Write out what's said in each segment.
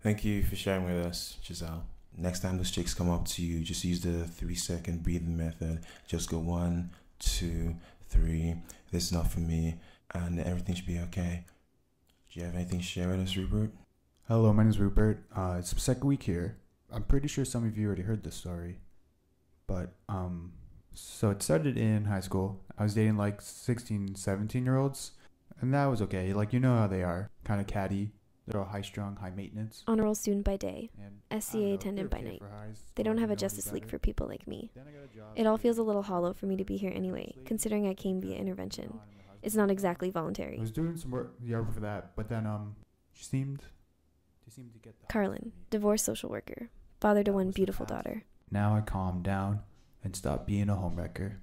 Thank you for sharing with us, Giselle. Next time those chicks come up to you, just use the 3 second breathing method. Just go 1, 2, 3. This is not for me, and everything should be okay. Do you have anything to share with us, Rupert? Hello, my name is Rupert. It's the second week here. I'm pretty sure some of you already heard this story. But, so it started in high school. I was dating like 16, 17-year-olds. And that was okay. Like, you know how they are. Kind of catty. They're all high-strung, high maintenance. Honor roll student by day, And SCA attendant by night. They don't have a Justice League for people like me. It all feels a little hollow for me to be here anyway, considering I came via intervention. It's not exactly I voluntary. was doing some work for that, but then she seemed to get the Carlin, divorced social worker, father to one beautiful daughter. Now I calmed down and stopped being a homewrecker.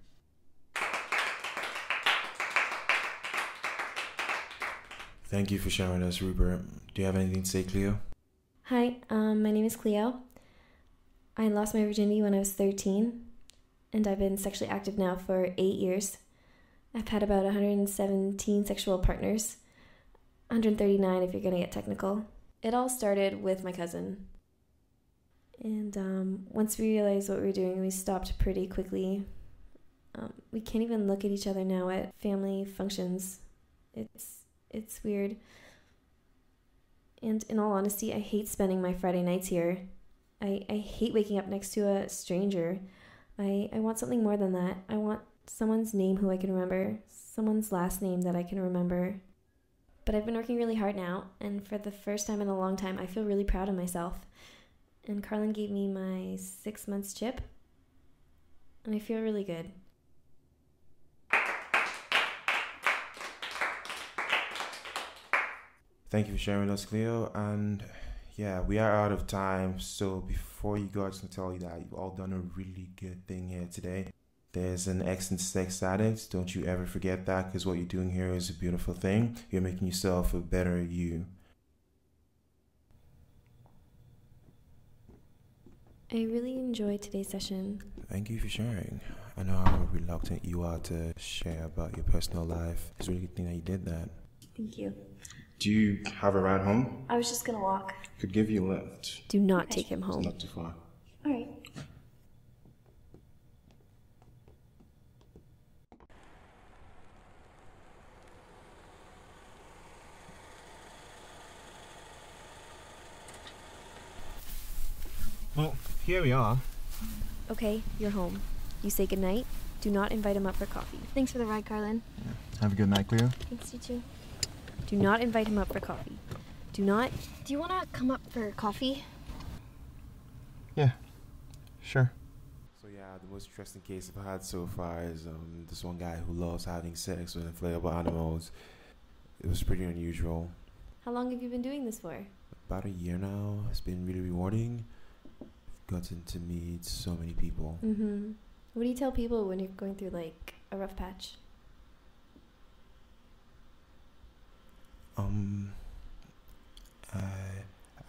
Thank you for sharing with us, Rupert. Do you have anything to say, Cleo? Hi, my name is Cleo. I lost my virginity when I was 13, and I've been sexually active now for 8 years. I've had about 117 sexual partners, 139 if you're going to get technical. It all started with my cousin. And once we realized what we were doing, we stopped pretty quickly. We can't even look at each other now at family functions. It's weird. And in all honesty, I hate spending my Friday nights here. I hate waking up next to a stranger. I want something more than that. I want someone's name who I can remember, someone's last name that I can remember. But I've been working really hard now, and for the first time in a long time, I feel really proud of myself. And Carlin gave me my 6 months chip, and I feel really good. Thank you for sharing with us, Cleo. And yeah, we are out of time. So before you go, I just want to tell you that you've all done a really good thing here today. There's an excellent sex addict. Don't you ever forget that, because what you're doing here is a beautiful thing. You're making yourself a better you. I really enjoyed today's session. Thank you for sharing. I know how reluctant you are to share about your personal life. It's a really good thing that you did that. Thank you. Do you have a ride home? I was just gonna walk. Could give you a lift. Do not take him It's home. not too far. All right. Well, here we are. Okay, you're home. You say goodnight. Do not invite him up for coffee. Thanks for the ride, Carlin. Have a good night, Cleo. Thanks, you too. Do not invite him up for coffee. Do not. Do you want to come up for coffee? Yeah, sure. So yeah, the most interesting case I've had so far is this one guy who loves having sex with inflatable animals. It was pretty unusual. How long have you been doing this for? About a year now. It's been really rewarding. I've gotten to meet so many people. Mm-hmm. What do you tell people when you're going through, like, a rough patch?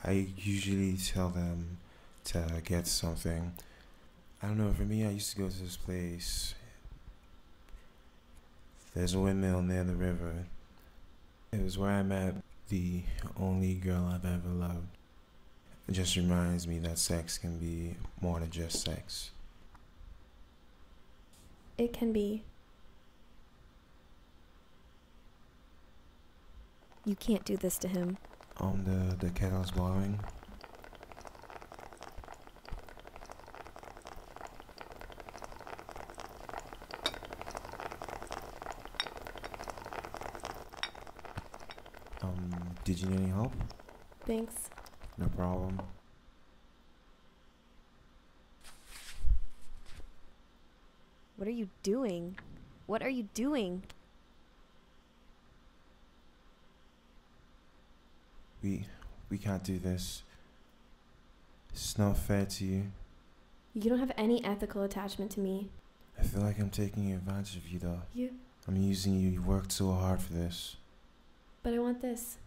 I usually tell them to get something. I don't know, for me, I used to go to this place. There's a windmill near the river. It was where I met the only girl I've ever loved. It just reminds me that sex can be more than just sex. It can be. You can't do this to him. The kettle's boiling. Did you need any help? Thanks. No problem. What are you doing? What are you doing? We can't do this. It's not fair to you. You don't have any ethical attachment to me. I feel like I'm taking advantage of you, though. You. I'm using you. You worked so hard for this. But I want this.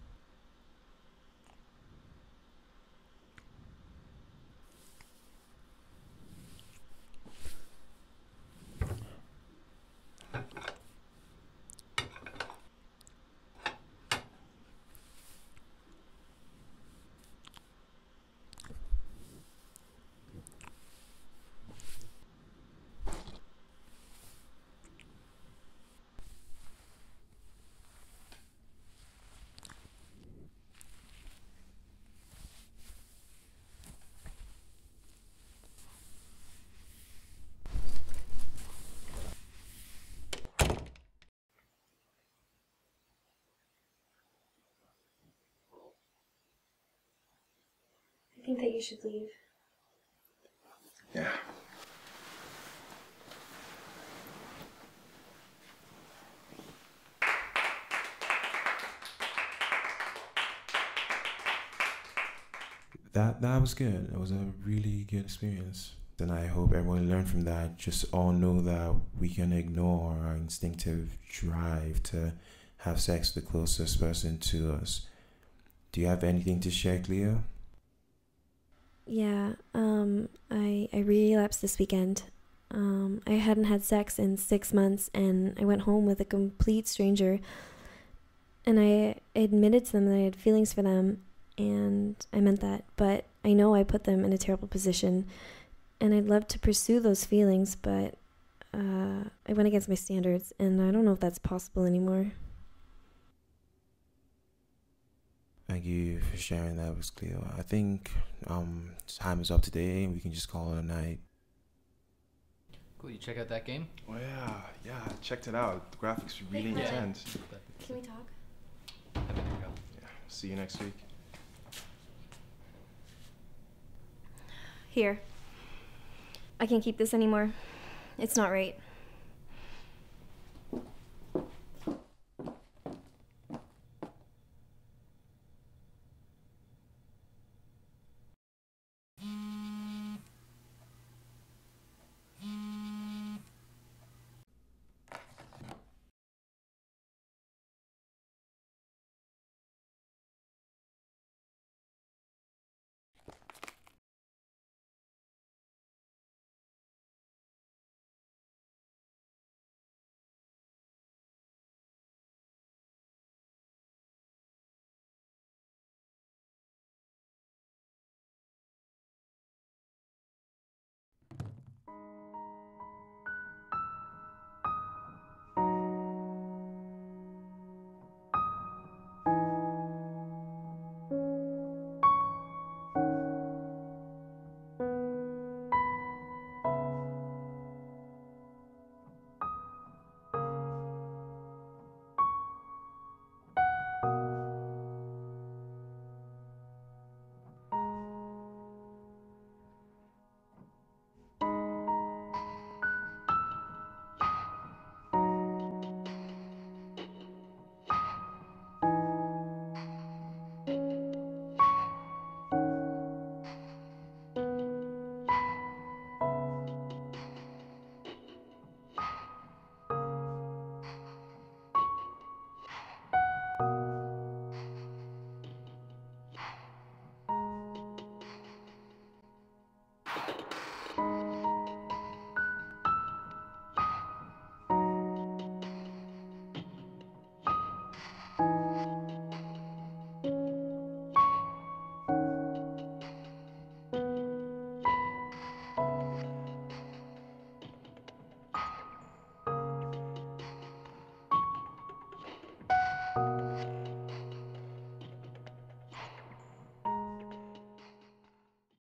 I think that you should leave. Yeah. That was good. It was a really good experience. And I hope everyone learned from that. Just all know that we can ignore our instinctive drive to have sex with the closest person to us. Do you have anything to share, Cleo? Yeah, I relapsed this weekend. I hadn't had sex in 6 months, and I went home with a complete stranger. And I admitted to them that I had feelings for them, and I meant that. But I know I put them in a terrible position, and I'd love to pursue those feelings, but I went against my standards, and I don't know if that's possible anymore. Thank you for sharing that with Cleo. I think time is up today and we can just call it a night. Cool, you check out that game? Oh yeah, I checked it out. The graphics are really Hey, intense. Can we talk? Have a good go. Yeah, see you next week. Here. I can't keep this anymore. It's not right.